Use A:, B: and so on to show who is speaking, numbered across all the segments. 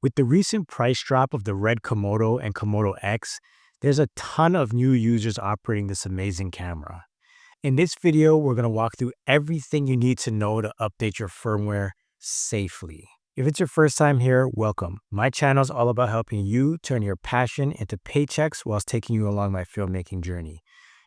A: With the recent price drop of the RED KOMODO and KOMODO X, there's a ton of new users operating this amazing camera. In this video, we're going to walk through everything you need to know to update your firmware safely. If it's your first time here, welcome. My channel is all about helping you turn your passion into paychecks whilst taking you along my filmmaking journey.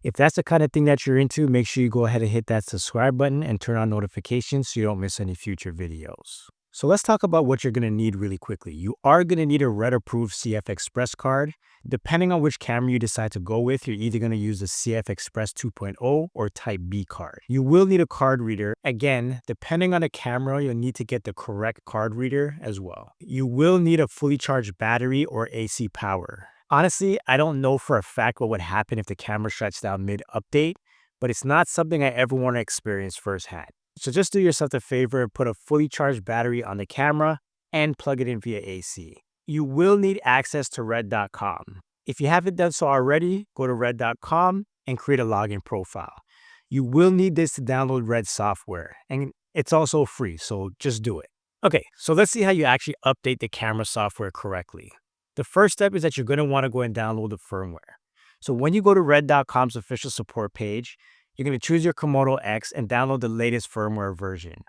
A: If that's the kind of thing that you're into, make sure you go ahead and hit that subscribe button and turn on notifications so you don't miss any future videos. So let's talk about what you're going to need really quickly. You are going to need a RED-approved CF Express card. Depending on which camera you decide to go with, you're either going to use the CF Express 2.0 or Type B card. You will need a card reader. Again, depending on the camera, you'll need to get the correct card reader as well. You will need a fully charged battery or AC power. Honestly, I don't know for a fact what would happen if the camera shuts down mid-update, but it's not something I ever want to experience firsthand. So just do yourself a favor and put a fully charged battery on the camera and plug it in via AC. You will need access to RED.com. If you haven't done so already, go to RED.com and create a login profile. You will need this to download RED software, and it's also free, so just do it. Okay, so let's see how you actually update the camera software correctly. The first step is that you're going to want to go and download the firmware. So when you go to RED.com's official support page, you're going to choose your KOMODO X and download the latest firmware version.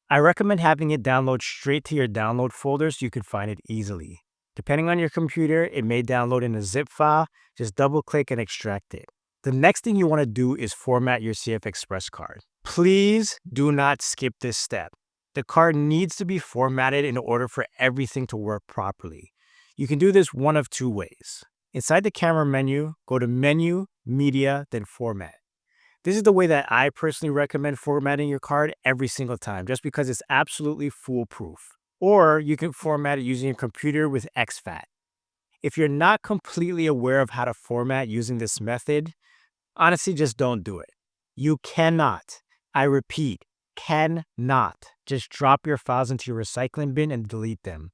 A: I recommend having it download straight to your download folder so you can find it easily. Depending on your computer, it may download in a zip file. Just double-click and extract it. The next thing you want to do is format your CF Express card. Please do not skip this step. The card needs to be formatted in order for everything to work properly. You can do this one of two ways. Inside the camera menu, go to Menu, Media, then Format. This is the way that I personally recommend formatting your card every single time, just because it's absolutely foolproof. Or you can format it using your computer with exFAT. If you're not completely aware of how to format using this method, honestly, just don't do it. You cannot, I repeat, cannot just drop your files into your recycling bin and delete them.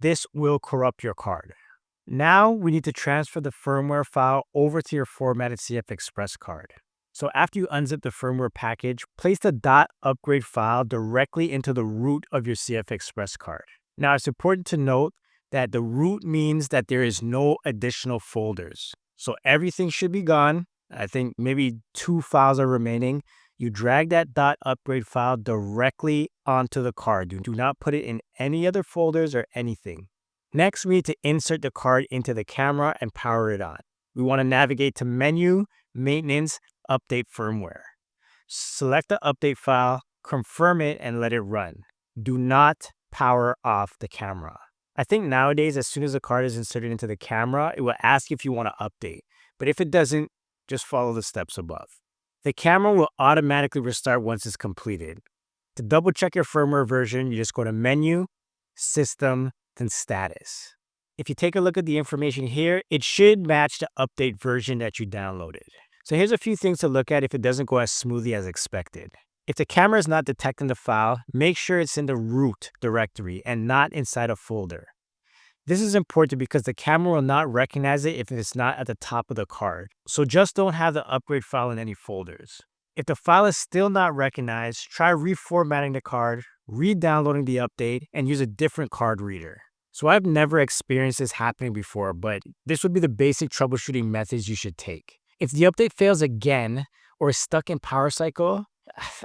A: This will corrupt your card. Now we need to transfer the firmware file over to your formatted CF Express card. So after you unzip the firmware package, place the .upgrade file directly into the root of your CF Express card. Now it's important to note that the root means that there is no additional folders. So everything should be gone. I think maybe 2 files are remaining. You drag that .upgrade file directly onto the card. Do not put it in any other folders or anything. Next, we need to insert the card into the camera and power it on. We want to navigate to Menu, Maintenance, Update Firmware. Select the update file, confirm it, and let it run. Do not power off the camera. I think nowadays, as soon as the card is inserted into the camera, it will ask if you want to update. But if it doesn't, just follow the steps above. The camera will automatically restart once it's completed. To double check your firmware version, you just go to Menu, System, then Status. If you take a look at the information here, it should match the update version that you downloaded. So here's a few things to look at if it doesn't go as smoothly as expected. If the camera is not detecting the file, make sure it's in the root directory and not inside a folder. This is important because the camera will not recognize it if it's not at the top of the card. So just don't have the upgrade file in any folders. If the file is still not recognized, try reformatting the card, re-downloading the update, and use a different card reader. So I've never experienced this happening before, but this would be the basic troubleshooting methods you should take. If the update fails again or is stuck in power cycle,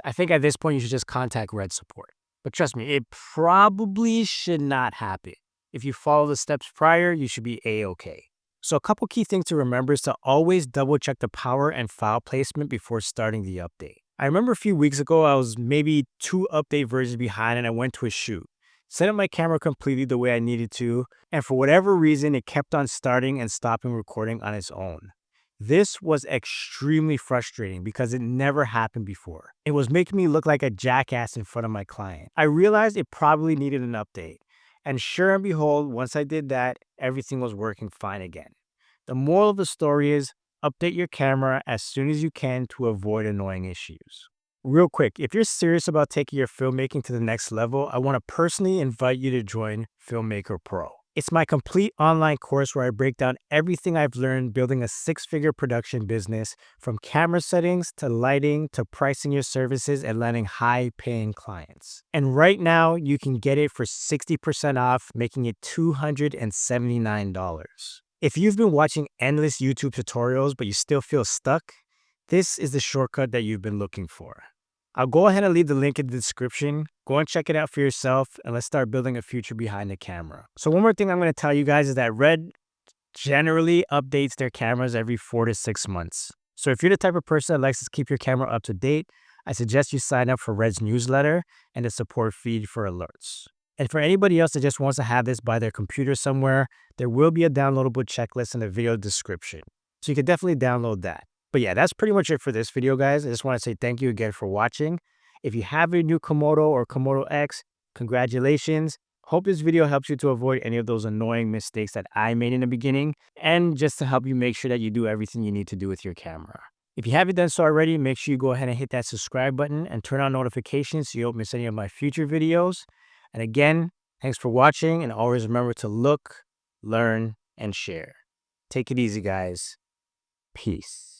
A: I think at this point you should just contact RED support. But trust me, it probably should not happen. If you follow the steps prior, you should be A-okay. So a couple key things to remember is to always double check the power and file placement before starting the update. I remember a few weeks ago, I was maybe 2 update versions behind and I went to a shoot. Set up my camera completely the way I needed to, and for whatever reason, it kept on starting and stopping recording on its own. This was extremely frustrating because it never happened before. It was making me look like a jackass in front of my client. I realized it probably needed an update. And sure and behold, once I did that, everything was working fine again. The moral of the story is, update your camera as soon as you can to avoid annoying issues. Real quick, if you're serious about taking your filmmaking to the next level, I want to personally invite you to join Filmmaker Pro. It's my complete online course where I break down everything I've learned building a six-figure production business, from camera settings to lighting to pricing your services and landing high-paying clients. And right now, you can get it for 60% off, making it $279. If you've been watching endless YouTube tutorials but you still feel stuck, this is the shortcut that you've been looking for. I'll go ahead and leave the link in the description. Go and check it out for yourself, and let's start building a future behind the camera. So one more thing I'm going to tell you guys is that RED generally updates their cameras every 4 to 6 months. So if you're the type of person that likes to keep your camera up to date, I suggest you sign up for RED's newsletter and the support feed for alerts. And for anybody else that just wants to have this by their computer somewhere, there will be a downloadable checklist in the video description. So you can definitely download that. But yeah, that's pretty much it for this video, guys. I just want to say thank you again for watching. If you have a new Komodo or Komodo X, congratulations. Hope this video helps you to avoid any of those annoying mistakes that I made in the beginning, and just to help you make sure that you do everything you need to do with your camera. If you haven't done so already, make sure you go ahead and hit that subscribe button and turn on notifications so you don't miss any of my future videos. And again, thanks for watching, and always remember to look, learn, and share. Take it easy, guys. Peace.